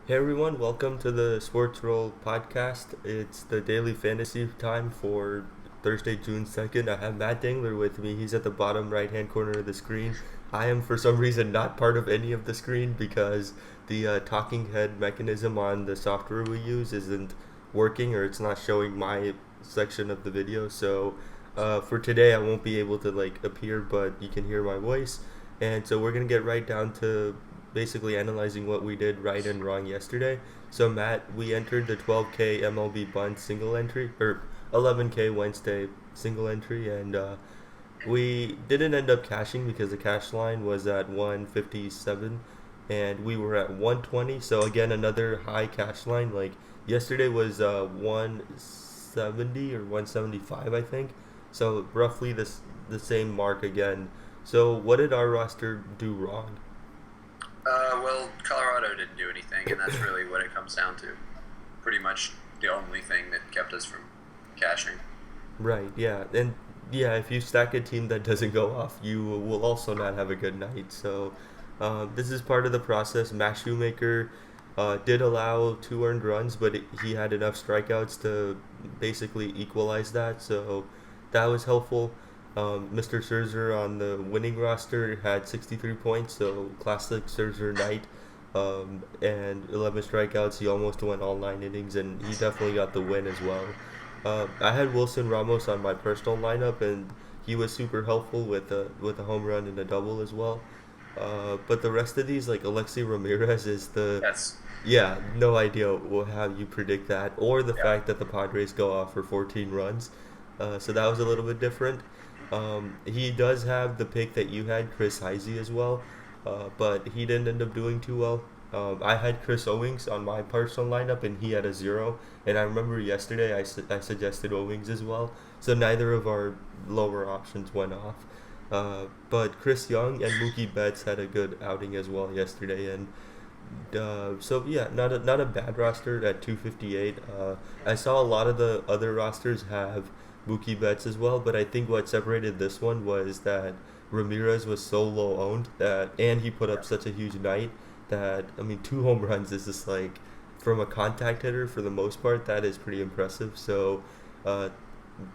Hey everyone, welcome to the Sports Roll podcast. It's the daily fantasy time for Thursday, June 2nd. I have Matt Dingler with me. He's at the bottom right hand corner of the screen. I am, for some reason, not part of any of the screen because the talking head mechanism on the software we use isn't working, or it's not showing my section of the video. So for today, I won't be able to appear, but you can hear my voice. And so we're going to get right down to basically analyzing what we did right and wrong yesterday. So Matt, we entered the 12K MLB Bunt single entry or 11K Wednesday single entry, and we didn't end up cashing because the cash line was at 157, and we were at 120. So again, another high cash line. Like yesterday was 170 or 175, I think. So roughly the same mark again. So what did our roster do wrong? Well, Colorado didn't do anything, and that's really what it comes down to. Pretty much the only thing that kept us from cashing. Right, yeah. And yeah, if you stack a team that doesn't go off, you will also not have a good night. So this is part of the process. Matt Shoemaker did allow 2 earned runs, but he had enough strikeouts to basically equalize that. So that was helpful. Mr. Scherzer on the winning roster had 63 points, so classic Scherzer night. And 11 strikeouts. He almost went all 9 innings, and he definitely got the win as well. I had Wilson Ramos on my personal lineup, and he was super helpful with a home run and a double as well. But the rest of these, like Alexi Ramirez, is the That's yeah, no idea how you predict that, or the yeah. fact that the Padres go off for 14 runs. So that was a little bit different. He does have the pick that you had, Chris Heisey, as well, but he didn't end up doing too well. I had Chris Owings on my personal lineup, and he had a 0. And I remember yesterday I suggested Owings as well, so neither of our lower options went off. But Chris Young and Mookie Betts had a good outing as well yesterday, and so yeah, not a bad roster at 258. I saw a lot of the other rosters have Mookie Betts as well, but I think what separated this one was that Ramirez was so low owned that, and he put up such a huge night that, I mean, 2 home runs is just like, from a contact hitter for the most part, that is pretty impressive. So uh,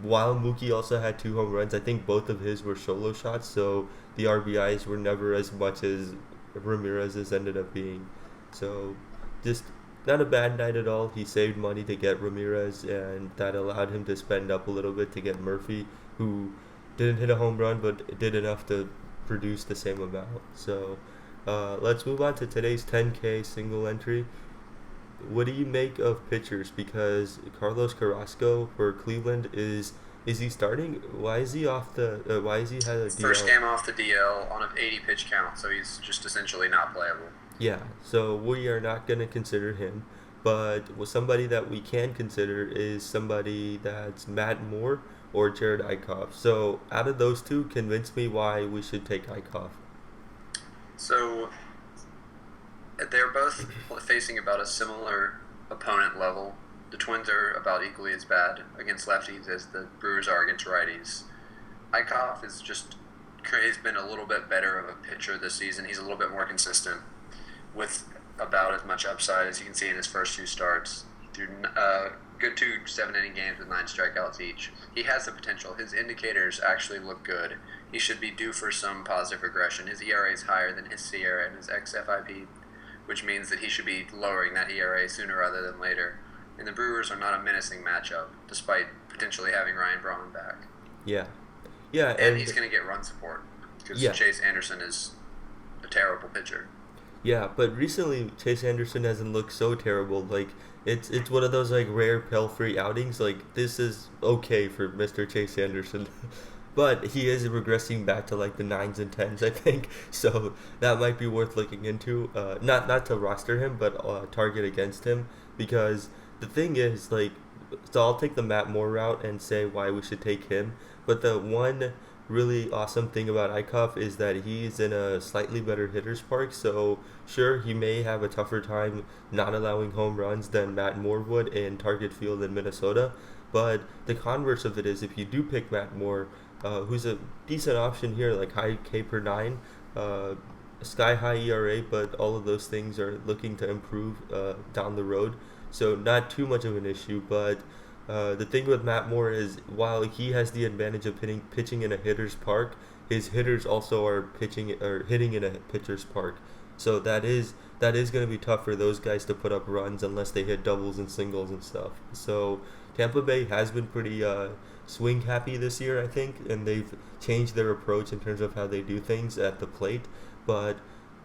while Mookie also had 2 home runs, I think both of his were solo shots, so the RBIs were never as much as Ramirez's ended up being. So just not a bad night at all. He saved money to get Ramirez, and that allowed him to spend up a little bit to get Murphy, who didn't hit a home run but did enough to produce the same amount. So let's move on to today's 10K single entry. What do you make of pitchers? Because Carlos Carrasco for Cleveland is he starting? Why is he off the? Why is he had a First DL? game off the DL on an 80 pitch count, so he's just essentially not playable. Yeah, so we are not going to consider him, but somebody that we can consider is somebody that's Matt Moore or Jared Eichhoff. So out of those two, convince me why we should take Eichhoff. So they're both facing about a similar opponent level. The Twins are about equally as bad against lefties as the Brewers are against righties. Eichhoff is just he's been a little bit better of a pitcher this season. He's a little bit more consistent with about as much upside as you can see in his first 2 starts. Through good 2 7-inning games with 9 strikeouts each. He has the potential. His indicators actually look good. He should be due for some positive regression. His ERA is higher than his SIERA and his xFIP, which means that he should be lowering that ERA sooner rather than later. And the Brewers are not a menacing matchup, despite potentially having Ryan Braun back. Yeah, yeah, And and he's going to get run support because yeah, Chase Anderson is a terrible pitcher. yeah. But recently, Chase Anderson hasn't looked so terrible. Like it's one of those like rare pill-free outings. Like this is okay for Mr. Chase Anderson. But he is regressing back to like the 9s and 10s, I think. So that might be worth looking into. Not to roster him, but target against him, because the thing is, like, so I'll take the Matt Moore route and say why we should take him. But the one really awesome thing about Eichhoff is that he's in a slightly better hitter's park. So sure, he may have a tougher time not allowing home runs than Matt Moore would in Target Field in Minnesota. But the converse of it is, if you do pick Matt Moore, who's a decent option here, like high K per 9, uh, sky high ERA, but all of those things are looking to improve down the road. So not too much of an issue, but the thing with Matt Moore is while he has the advantage of pitching in a hitter's park, his hitters also are pitching or hitting in a pitcher's park. So that is going to be tough for those guys to put up runs unless they hit doubles and singles and stuff. So Tampa Bay has been pretty swing happy this year, I think, and they've changed their approach in terms of how they do things at the plate. But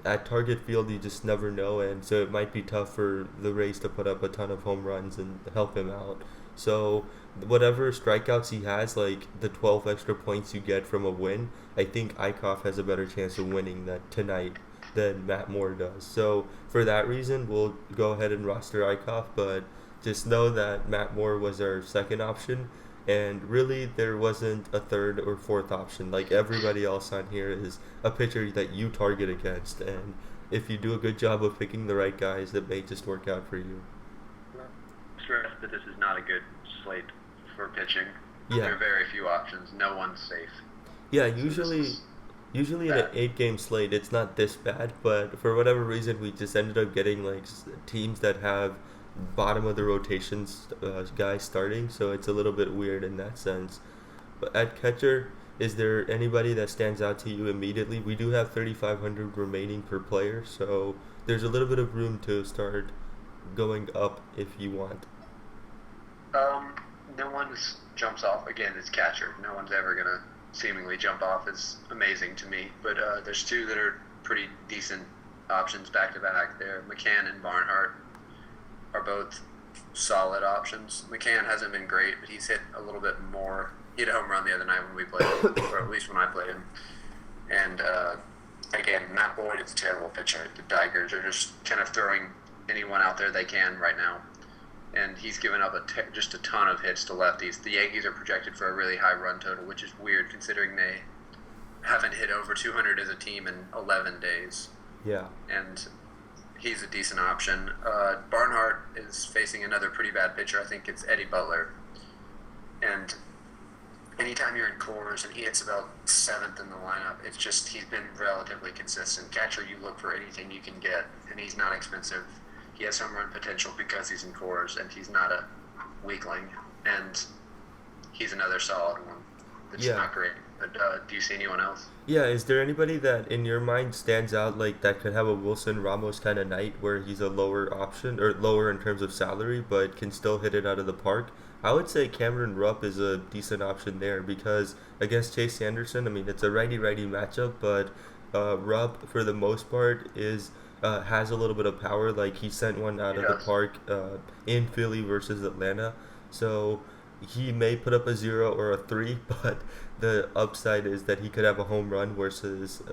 at Target Field, you just never know, and so it might be tough for the Rays to put up a ton of home runs and help him out. So whatever strikeouts he has, like the 12 extra points you get from a win, I think Eichhoff has a better chance of winning that tonight than Matt Moore does. So for that reason, we'll go ahead and roster Eichhoff, but just know that Matt Moore was our second option, and really there wasn't a third or fourth option. Like everybody else on here is a pitcher that you target against, and if you do a good job of picking the right guys, it may just work out for you. Stress that this is not a good slate for pitching. Yeah. There are very few options. No one's safe. Yeah, So usually in an 8-game slate, it's not this bad, but for whatever reason, we just ended up getting like teams that have bottom of the rotations guys starting, so it's a little bit weird in that sense. But at catcher, is there anybody that stands out to you immediately? We do have 3,500 remaining per player, so there's a little bit of room to start going up if you want. No one jumps off. Again, it's catcher. No one's ever gonna seemingly jump off. Is amazing to me. But there's two that are pretty decent options back to back. There, McCann and Barnhart are both solid options. McCann hasn't been great, but he's hit a little bit more. He hit a home run the other night when we played him, or at least when I played him. And again, Matt Boyd is a terrible pitcher. The Tigers are just kind of throwing anyone out there they can right now. And he's given up just a ton of hits to lefties. The Yankees are projected for a really high run total, which is weird considering they haven't hit over 200 as a team in 11 days. Yeah. And he's a decent option. Barnhart is facing another pretty bad pitcher. I think it's Eddie Butler. And anytime you're in cores and he hits about 7th in the lineup, it's just he's been relatively consistent. Catcher, you look for anything you can get, and he's not expensive. He has home run potential because he's in cores, and he's not a weakling. And he's another solid one that's not great. But do you see anyone else? Yeah, is there anybody that in your mind stands out like that could have a Wilson Ramos kind of night where he's a lower option or lower in terms of salary but can still hit it out of the park? I would say Cameron Rupp is a decent option there because against Chase Anderson, I mean, it's a righty-righty matchup, but Rupp for the most part has a little bit of power. Like he sent one out of the park in Philly versus Atlanta, so he may put up a 0 or a 3, but the upside is that he could have a home run whereas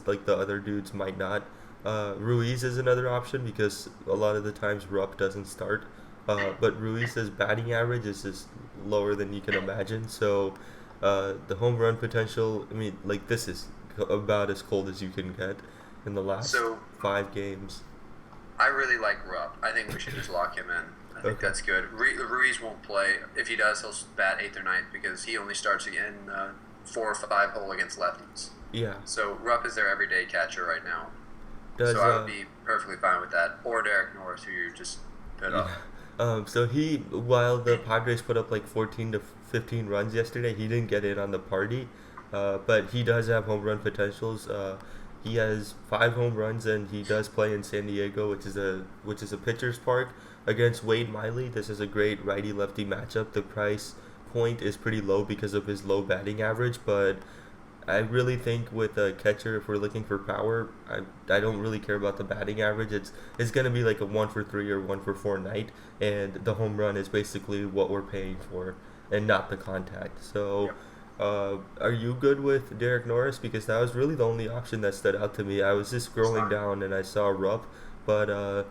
like the other dudes might not. Ruiz is another option because a lot of the times Rupp doesn't start, but Ruiz's batting average is just lower than you can imagine. So the home run potential, I mean, like this is about as cold as you can get in the last 5 games. I really like Rupp. I think we should just lock him in. I think that's good. Ruiz won't play. If he does, he'll bat 8th or 9th because he only starts in 4 or 5 hole against lefties. Yeah. So Rupp is their everyday catcher right now. So I would be perfectly fine with that. Or Derek Norris, who you just put up. So while the Padres put up like 14 to 15 runs yesterday, he didn't get in on the party. But he does have home run potentials. He has 5 home runs, and he does play in San Diego, which is a pitcher's park, against Wade Miley. This is a great righty-lefty matchup. The price point is pretty low because of his low batting average, but I really think with a catcher, if we're looking for power, I don't really care about the batting average. It's going to be like a 1 for 3 or 1 for 4 night, and the home run is basically what we're paying for, and not the contact. So. Yep. Are you good with Derek Norris? Because that was really the only option that stood out to me. I was just scrolling down and I saw Rupp, but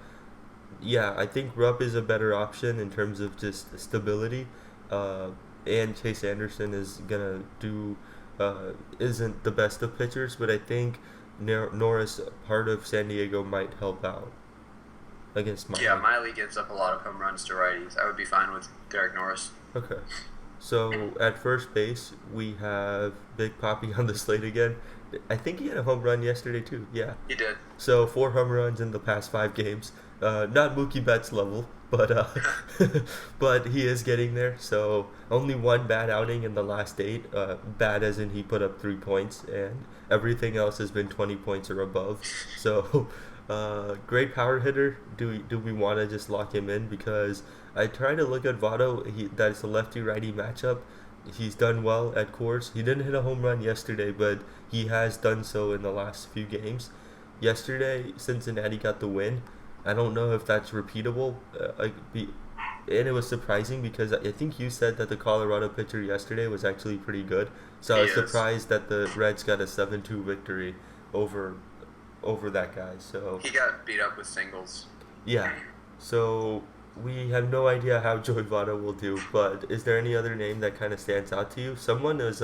yeah, I think Rupp is a better option in terms of just stability. And Chase Anderson is gonna isn't the best of pitchers, but I think Norris, part of San Diego, might help out against Miley. Yeah, Miley gives up a lot of home runs to righties. I would be fine with Derek Norris. Okay. So at first base, we have Big Papi on the slate again. I think he had a home run yesterday too. Yeah. He did. So 4 home runs in the past 5 games. Not Mookie Betts level, but but he is getting there. So only one bad outing in the last 8. Bad as in he put up 3 points, and everything else has been 20 points or above. So great power hitter. Do we want to just lock him in? Because I try to look at Votto. That's a lefty righty matchup. He's done well at Coors. He didn't hit a home run yesterday, but he has done so in the last few games. Yesterday, Cincinnati got the win. I don't know if that's repeatable. And it was surprising because I think you said that the Colorado pitcher yesterday was actually pretty good. So I was surprised that the Reds got a 7-2 victory over over that guy. So He got beat up with singles. yeah. So we have no idea how Joey Votto will do, but is there any other name that kind of stands out to you? Someone is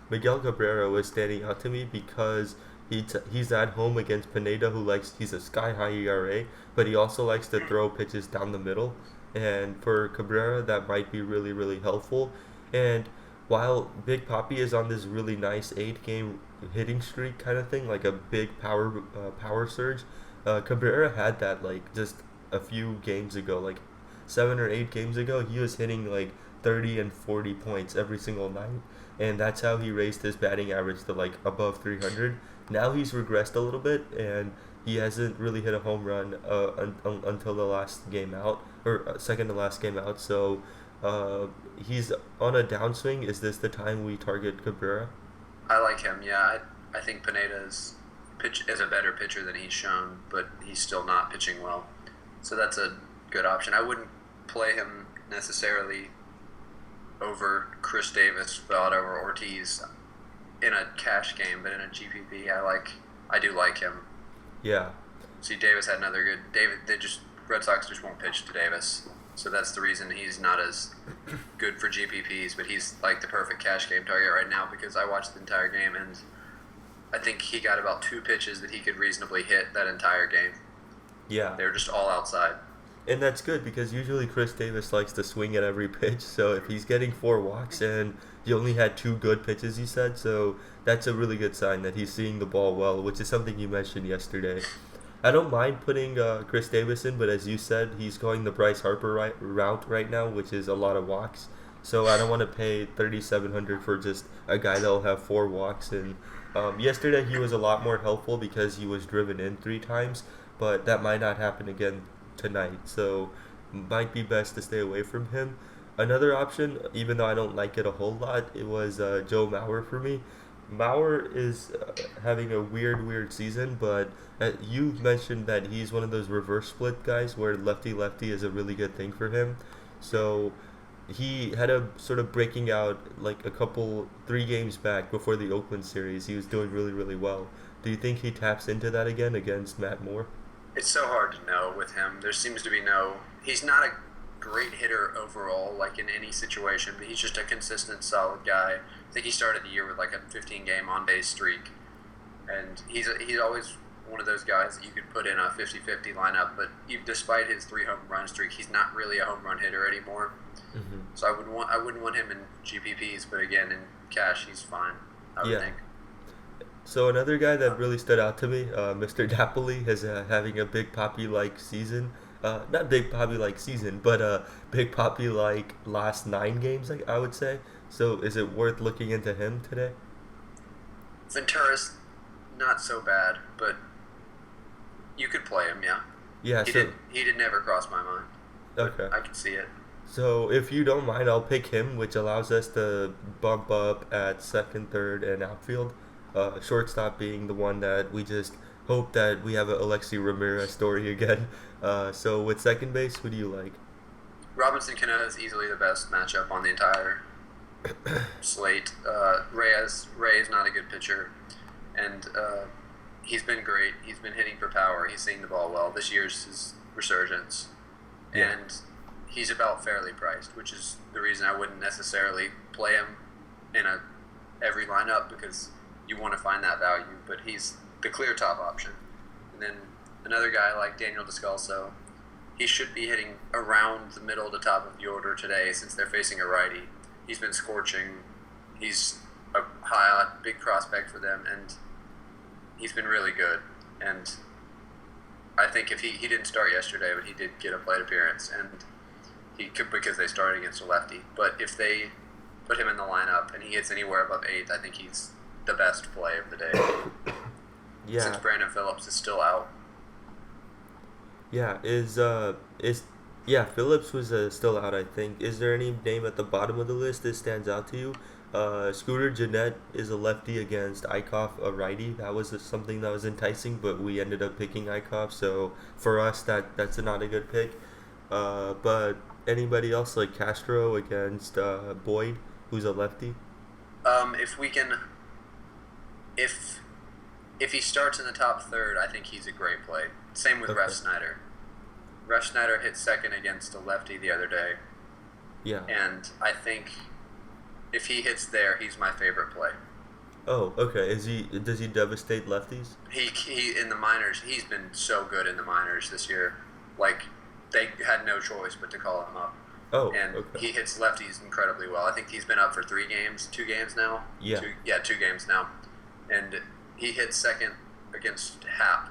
Miguel Cabrera was standing out to me because he's at home against Pineda, he's a sky high ERA, but he also likes to throw pitches down the middle, and for Cabrera that might be really really helpful. And while Big Papi is on this really nice 8 game hitting streak kind of thing, like a big power surge, Cabrera had that like just a few games ago, like 7 or 8 games ago. He was hitting like 30 and 40 points every single night, and that's how he raised his batting average to like above 300. Now he's regressed a little bit, and he hasn't really hit a home run until the last game out, or second to last game out. So he's on a downswing. Is this the time we target Cabrera? I like him. Yeah, I think Pineda's pitch is a better pitcher than he's shown, but he's still not pitching well. So that's a good option. I wouldn't play him necessarily over Chris Davis, Votto, or Ortiz in a cash game, but in a GPP, I do like him. Yeah. See, Davis had another good. Red Sox just won't pitch to Davis, so that's the reason he's not as good for GPPs. But he's like the perfect cash game target right now because I watched the entire game and I think he got about 2 pitches that he could reasonably hit that entire game. Yeah. They're just all outside. And that's good because usually Chris Davis likes to swing at every pitch. So if he's getting 4 walks and he only had 2 good pitches, you said, so that's a really good sign that he's seeing the ball well, which is something you mentioned yesterday. I don't mind putting Chris Davis in, but as you said, he's going the Bryce Harper route right now, which is a lot of walks. So I don't want to pay $3,700 for just a guy that'll have 4 walks. And yesterday he was a lot more helpful because he was driven in 3 times, but that might not happen again tonight. So might be best to stay away from him. Another option, even though I don't like it a whole lot, it was Joe Mauer for me. Mauer is having a weird season, but you mentioned that he's one of those reverse split guys where lefty is a really good thing for him. So he had a sort of breaking out like 3 games back before the Oakland series. He was doing really, really well. Do you think he taps into that again against Matt Moore? It's so hard to know with him. There seems to be he's not a great hitter overall, like in any situation, but he's just a consistent, solid guy. I think he started the year with like a 15-game on-base streak, and he's always one of those guys that you could put in a 50-50 lineup, but despite his 3 home run streak, he's not really a home run hitter anymore. Mm-hmm. So I wouldn't want him in GPPs, but again, in cash, he's fine, I would think. So another guy that really stood out to me, Mr. Napoli, is having a Big Papi-like season. Not Big Papi-like season, but Big Papi-like last 9 games, I would say. So is it worth looking into him today? Ventura's not so bad, but you could play him, yeah. Yeah, he did never cross my mind. Okay. I can see it. So if you don't mind, I'll pick him, which allows us to bump up at second, third, and outfield. Shortstop being the one that we just hope that we have a Alexi Ramirez story again. So with second base, who do you like? Robinson Cano is easily the best matchup on the entire slate. Ray is not a good pitcher, and he's been great. He's been hitting for power. He's seeing the ball well. This year's his resurgence, and he's about fairly priced, which is the reason I wouldn't necessarily play him in every lineup because you want to find that value. But he's the clear top option. And then another guy like Daniel Descalso, he should be hitting around the middle to top of the order today since they're facing a righty. He's been scorching. He's a big prospect for them, and he's been really good, and I think if he didn't start yesterday, but he did get a plate appearance, and he could because they started against a lefty. But if they put him in the lineup and he hits anywhere above 8th, I think he's the best play of the day. Yeah. Since Brandon Phillips is still out. Yeah, Phillips was still out, I think. Is there any name at the bottom of the list that stands out to you? Scooter Jeanette is a lefty against Eichhoff, a righty. That was something that was enticing, but we ended up picking Eichhoff, so for us, that's not a good pick. But anybody else like Castro against Boyd, who's a lefty? If we can, if he starts in the top third, I think he's a great play. Same with Ref Snyder. Ref Snyder hit second against a lefty the other day. Yeah. And I think if he hits there, he's my favorite play. Oh, okay. Does he devastate lefties? He in the minors, he's been so good in the minors this year. Like, they had no choice but to call him up. Oh, and okay. he hits lefties incredibly well. I think he's been up for 2 games now. Yeah. 2 games now. And he hit second against Happ,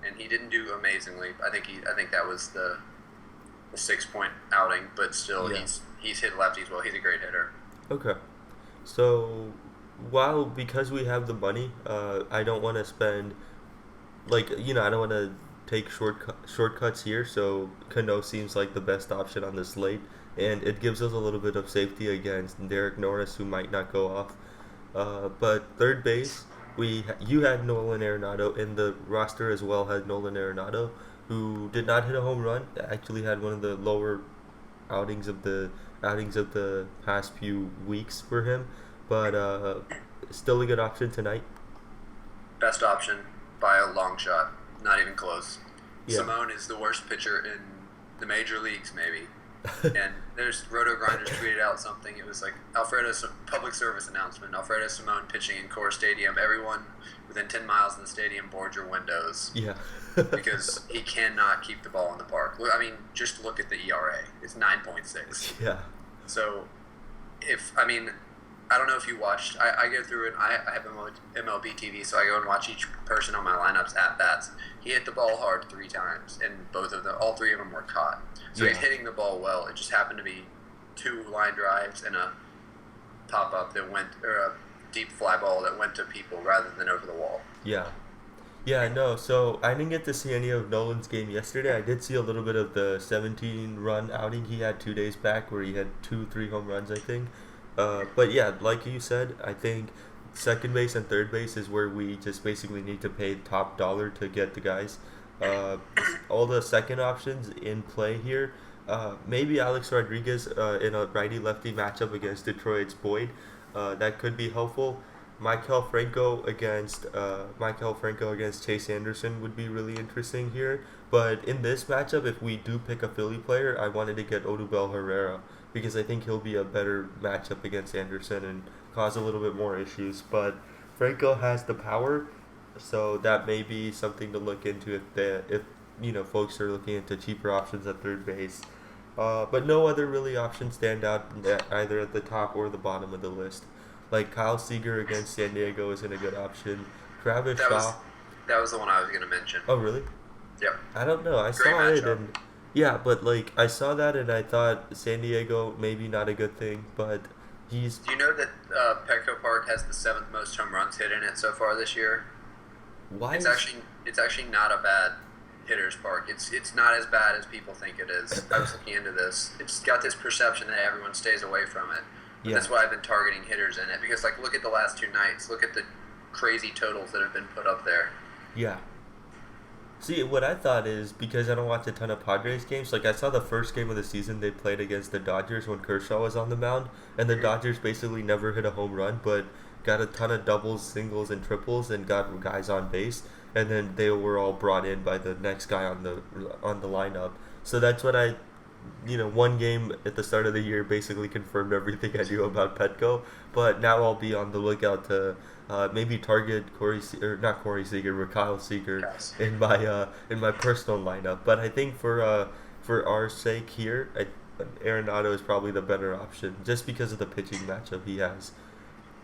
and he didn't do amazingly. I think that was the 6-point outing, but still he's hit lefties well. He's a great hitter. Okay. So because we have the money, I don't want to spend I don't want to take shortcuts here, so Cano seems like the best option on the slate, and it gives us a little bit of safety against Derek Norris, who might not go off. But third base, you had Nolan Arenado, and the roster as well had Nolan Arenado, who did not hit a home run. Actually had one of the lower outings of the past few weeks for him, but still a good option tonight. Best option by a long shot, not even close. Yeah. Simone is the worst pitcher in the major leagues, maybe. And there's Roto Grinders tweeted out something. It was like Alfredo's public service announcement. Alfredo Simone pitching in Core Stadium. Everyone within 10 miles of the stadium, board your windows. Yeah. Because he cannot keep the ball in the park. I mean, just look at the ERA. It's 9.6. Yeah. So, I don't know if you watched. I go through it. I have MLB TV, so I go and watch each person on my lineups at bats. He hit the ball hard 3 times, and all 3 of them were caught. So he's hitting the ball well. It just happened to be 2 line drives and a pop up or a deep fly ball that went to people rather than over the wall. Yeah. Yeah, no, so I didn't get to see any of Nolan's game yesterday. I did see a little bit of the 17-run outing he had 2 days back where he had 2-3 home runs, I think. But yeah, like you said, I think second base and third base is where we just basically need to pay top dollar to get the guys. All the second options in play here, maybe Alex Rodriguez in a righty-lefty matchup against Detroit's Boyd. That could be helpful. Maikel Franco against Chase Anderson would be really interesting here. But in this matchup, if we do pick a Philly player, I wanted to get Odubel Herrera because I think he'll be a better matchup against Anderson and cause a little bit more issues. But Franco has the power, so that may be something to look into if folks are looking into cheaper options at third base. But no other really options stand out either at the top or the bottom of the list. Like Kyle Seager against San Diego isn't a good option. Travis Shaw. That was the one I was going to mention. Oh, really? Yep. I don't know. I saw it and I saw that and I thought San Diego maybe not a good thing, but he's. Do you know that Petco Park has the 7th most home runs hit in it so far this year? Why? It's actually not a bad hitter's park. It's not as bad as people think it is. I was looking into this. It's got this perception that everyone stays away from it. Yeah. That's why I've been targeting hitters in it because look at the last 2 nights. Look at the crazy totals that have been put up there. Yeah. See, what I thought is because I don't watch a ton of Padres games, I saw the first game of the season they played against the Dodgers when Kershaw was on the mound, and the Dodgers basically never hit a home run, but got a ton of doubles, singles, and triples, and got guys on base, and then they were all brought in by the next guy on the lineup. So that's what one game at the start of the year basically confirmed everything I knew about Petco, but now I'll be on the lookout to maybe target Kyle Seager in my personal lineup. But I think for our sake here, Arenado is probably the better option just because of the pitching matchup he has.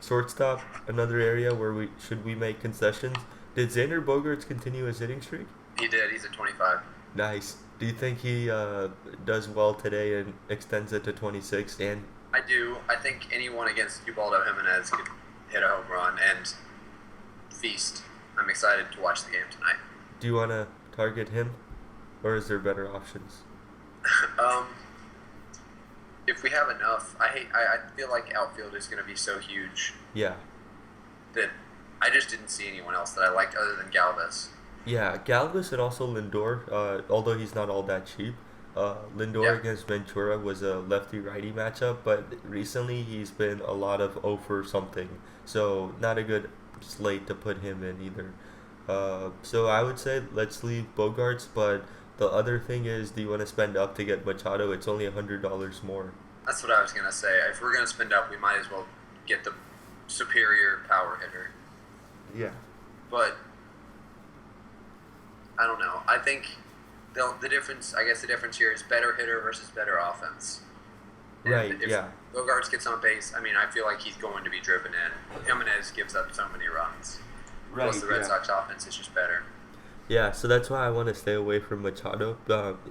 Shortstop, another area where we make concessions. Did Xander Bogaerts continue his hitting streak? He did. He's at 25. Nice. Do you think he does well today and extends it to 26? And I do. I think anyone against Ubaldo Jimenez could hit a home run and feast. I'm excited to watch the game tonight. do you want to target him, or is there better options? um, if we have enough, I feel like outfield is going to be so huge Yeah. that I just didn't see anyone else that I liked other than Galvis. Yeah, Galvis and also Lindor, although he's not all that cheap. Lindor Yeah. against Ventura was a lefty-righty matchup, but recently he's been a lot of 0 for something, so not a good slate to put him in either. So I would say let's leave Bogarts, but the other thing is, do you want to spend up to get Machado? It's only $100 more. That's what I was going to say. If we're going to spend up, we might as well get the superior power hitter. Yeah. But I don't know. I think the difference. I guess the difference here is better hitter versus better offense. And Right. if Yeah. Bogarts gets on base, I mean, I feel like he's going to be driven in. Jimenez gives up so many runs. Plus, the Red Sox offense is just better. Yeah, so that's why I want to stay away from Machado.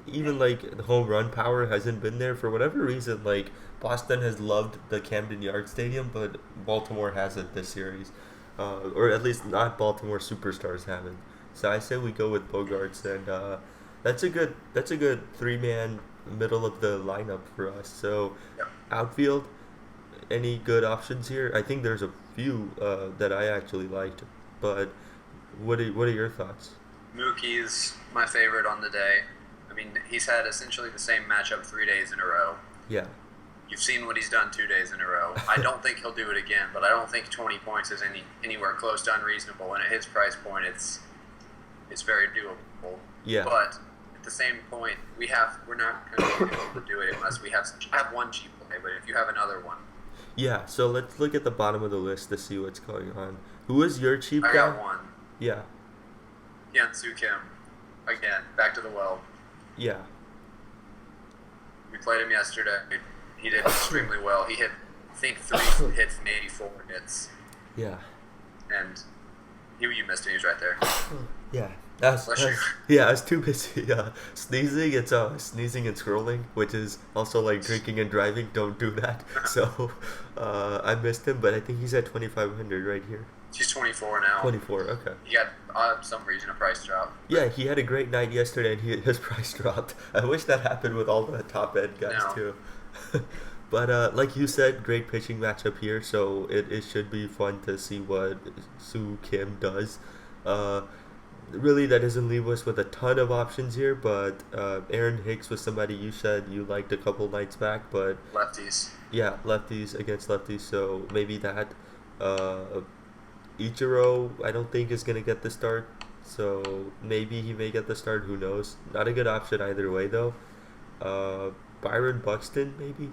Even like the home run power hasn't been there for whatever reason. Like Boston has loved the Camden Yard Stadium, but Baltimore hasn't this series, or at least not Baltimore superstars haven't. So I say we go with Bogarts, and that's a good 3-man middle of the lineup for us. So Yep. outfield, any good options here? I think there's a few that I actually liked, but what are your thoughts? Mookie's my favorite on the day. I mean, he's had essentially the same matchup 3 days in a row. Yeah. You've seen what he's done 2 days in a row. I don't think he'll do it again, but I don't think 20 points is anywhere close to unreasonable. And at his price point, it's very doable. Yeah. But at the same point, we're not going to be able to do it unless we have. I have one cheap play, but if you have another one, Yeah, so let's look at the bottom of the list to see what's going on. Who is your cheap I guy? got one. Yeah, Hyun-Soo Kim. Again, back to the well. yeah, We played him yesterday. He did extremely well. He hit, I think, 3 hits and 84 hits. yeah, And you missed it. He was right there. yeah. Bless you. Yeah, I was too busy sneezing. It's sneezing and scrolling, which is also like drinking and driving. Don't do that. So I missed him, but I think he's at 2,500 right here. He's 24 now. 24. Okay. He got, some reason, a price drop. Yeah, he had a great night yesterday, and his price dropped. I wish that happened with all the top end guys No. too. But like you said, great pitching matchup here, so it should be fun to see what Soo Kim does. Really, that doesn't leave us with a ton of options here, but Aaron Hicks was somebody you said you liked a couple nights back, but Lefties. yeah, lefties against lefties, so maybe that. Ichiro, I don't think is gonna get the start, so maybe he may get the start. Who knows? Not a good option either way, though. Byron Buxton, maybe.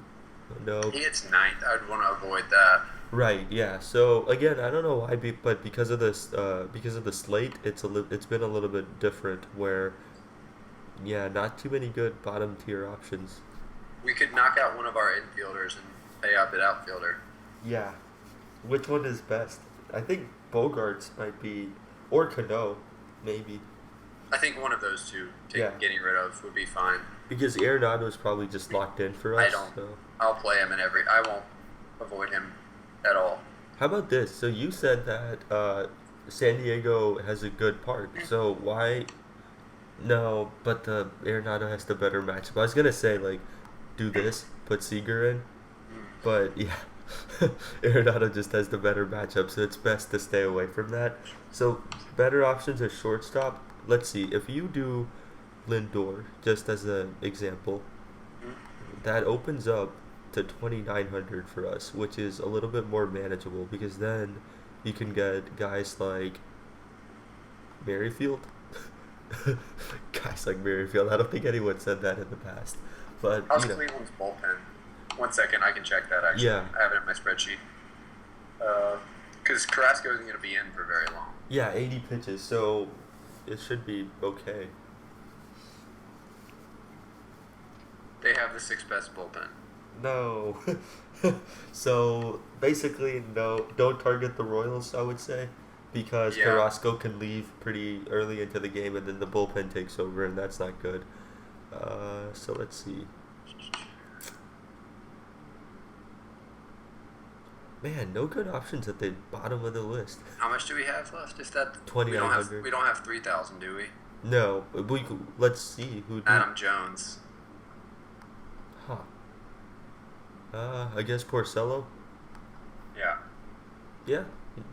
No. He hits 9th. I would want to avoid that. Right. Yeah. So again, I don't know why, but because of this, because of the slate, it's been a little bit different. Where, yeah, not too many good bottom tier options. We could knock out one of our infielders and pay up at outfielder. Yeah. Which one is best? I think Bogarts might be, or Cano, maybe. I think one of those two Yeah. getting rid of would be fine. Because Arenado is probably just locked in for us. I don't. So. I'll play him in I won't avoid him at all. How about this? So you said that San Diego has a good park. So why? No, but the Arenado has the better matchup. I was gonna say like, do this, put Seager in, but yeah, Arenado just has the better matchup, so it's best to stay away from that. So better options are shortstop. Let's see if you do Lindor just as an example. That opens up to 2,900 for us, which is a little bit more manageable because then you can get guys like Merrifield. Guys like Merrifield. I don't think anyone said that in the past, but How's you know, Cleveland's bullpen? 1 second, I can check that actually. Yeah. I have it in my spreadsheet. Because Carrasco isn't going to be in for very long. yeah, 80 pitches, so it should be okay. They have the 6th best bullpen. No. So basically, no. Don't target the Royals. I would say. because Yeah. Carrasco can leave pretty early into the game, and then the bullpen takes over, and that's not good. So let's see. Man, no good options at the bottom of the list. How much do we have left? If that Twenty we nine don't have hundred. we don't have 3,000, do we? No, let's see who. Adam Jones. Huh. I guess Porcello. Yeah. Yeah,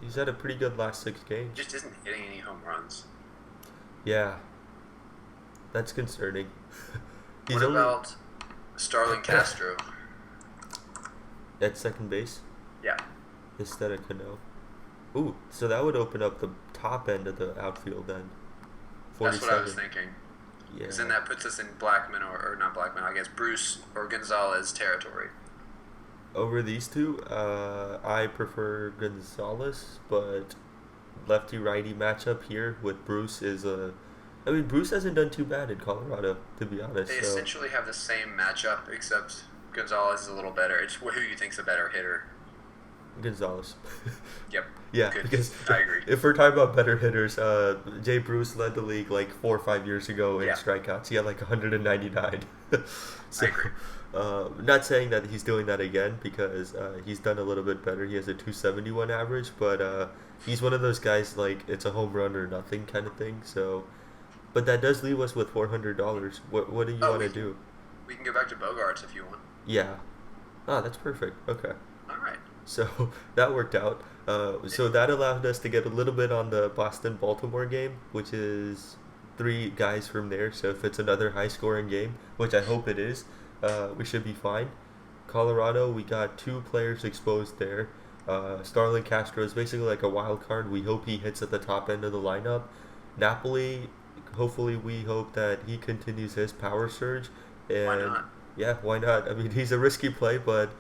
he's had a pretty good last 6 games. Just isn't hitting any home runs. Yeah, that's concerning. He's What only about Starlin Castro? at second base Yeah. instead of Cano. Ooh, so that would open up the top end of the outfield then. That's what I was 47. thinking. Yeah. Because then that puts us in Blackman or not Blackman, I guess Bruce or Gonzalez territory. Over these two, I prefer Gonzalez, but lefty righty matchup here with Bruce is a. I mean, Bruce hasn't done too bad in Colorado, to be honest. They So essentially have the same matchup, except Gonzalez is a little better. It's who you think's a better hitter. Gonzalez. Yep. Yeah, Good. because I agree. if we're talking about better hitters, Jay Bruce led the league like 4 or 5 years ago in Yeah. strikeouts. He had like 199. So, I agree. not saying that he's doing that again because he's done a little bit better. He has a 271 average, but he's one of those guys like it's a home run or nothing kind of thing. So, but that does leave us with $400. What do you want to do? We can go back to Bogarts if you want. Yeah. Ah, that's perfect. Okay. All right. So that worked out. So that allowed us to get a little bit on the Boston-Baltimore game, which is 3 guys from there. So if it's another high-scoring game, which I hope it is, we should be fine. Colorado, we got 2 players exposed there. Starlin Castro is basically like a wild card. We hope he hits at the top end of the lineup. Napoli, hopefully we hope that he continues his power surge. And Why not? yeah, why not? I mean, he's a risky play, but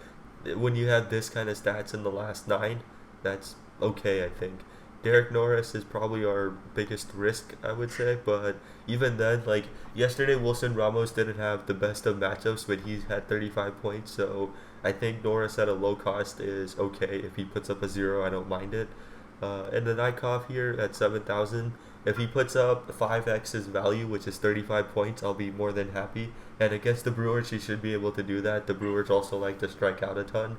when you have this kind of stats in the last 9, that's okay, I think. Derek Norris is probably our biggest risk, I would say, but even then, like yesterday, Wilson Ramos didn't have the best of matchups, but he had 35 points, so I think Norris at a low cost is okay. If he puts up a 0, I don't mind it. And the Nikov here at 7,000, if he puts up 5x his value, which is 35 points, I'll be more than happy. And against the Brewers, he should be able to do that. The Brewers also like to strike out a ton.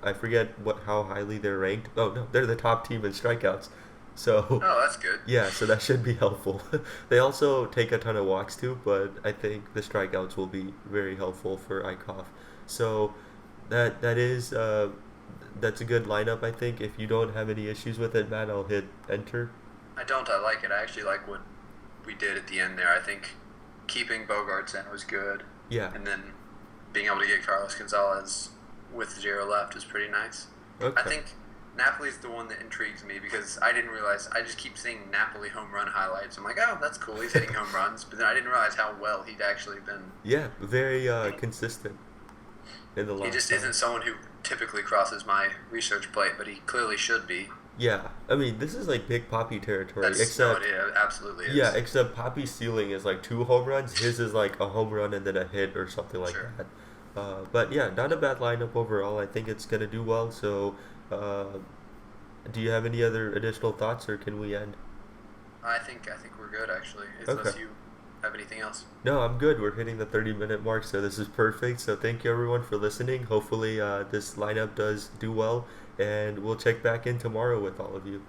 I forget how highly they're ranked. Oh no, they're the top team in strikeouts. So Oh, that's good. yeah, so that should be helpful. They also take a ton of walks too, but I think the strikeouts will be very helpful for Eichhoff. So that is that's a good lineup. I think if you don't have any issues with it, Matt, I'll hit enter. I don't. I like it. I actually like what we did at the end there. I think keeping Bogarts in was good, Yeah. and then being able to get Carlos Gonzalez with 0 left is pretty nice. Okay. I think Napoli's the one that intrigues me because I didn't realize. I just keep seeing Napoli home run highlights. I'm like, oh, that's cool. He's hitting home runs, but then I didn't realize how well he'd actually been. Yeah, very consistent in the last He just time. isn't someone who typically crosses my research plate, but he clearly should be. Yeah, I mean this is like Big Poppy territory, That's except no, it absolutely is. yeah, except Poppy's ceiling is like 2 home runs. His is like a home run and then a hit or something like Sure. that. But yeah, not a bad lineup overall. I think it's gonna do well. So, do you have any other additional thoughts, or can we end? I think we're good actually. Unless Okay. you have anything else. No, I'm good. We're hitting the 30-minute mark, so this is perfect. So thank you everyone for listening. Hopefully, this lineup does do well, and we'll check back in tomorrow with all of you.